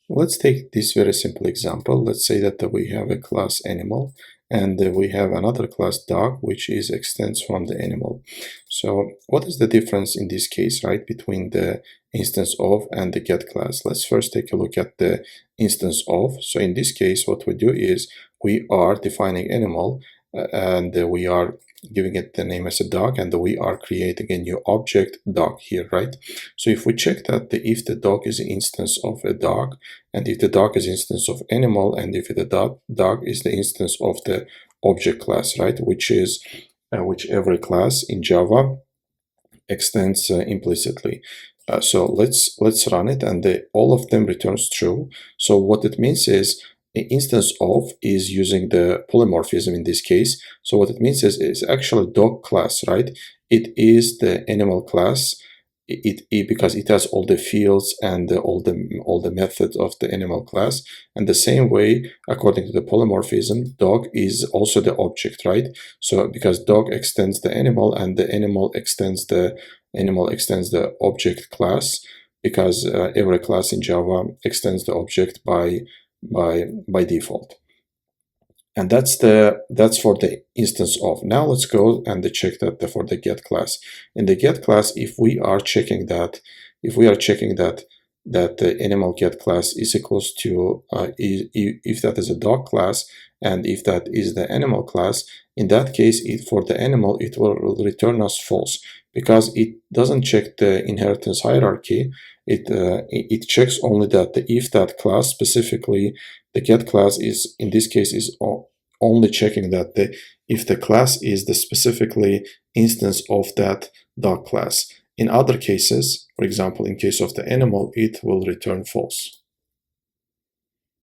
Let's take this very simple example. Let's say that we have a class animal and we have another class dog, which is extends from the animal. So what is the difference in this case, right, between the instance of and the get class? Let's first take a look at the instance of. So in this case, what we do is we are defining animal and we are giving it the name as a dog, and we are creating a new object dog here, right? So if we check that if the dog is an instance of a dog, and if the dog is instance of animal, and if the dog is the instance of the object class, right, which every class in Java extends implicitly. So let's run it, and all of them returns true. So what it means is the instance of is using the polymorphism in this case. So what it means is it's actually dog class, right? It is the animal class. Because it has all the fields and all the methods of the animal class, and the same way according to the polymorphism, dog is also the object, right? So because dog extends the animal and the animal extends the object class, because every class in Java extends the object by default. And that's for the instance of. Now let's go and check that for the get class. In the get class, if we are checking that the animal get class is equals to if that is a dog class and if that is the animal class, in that case, for the animal it will return us false, because it doesn't check the inheritance hierarchy. It checks only that if that class, specifically the get class, is in this case is only checking that if the class is the specifically instance of that dog class. In other cases, for example, in case of the animal, it will return false.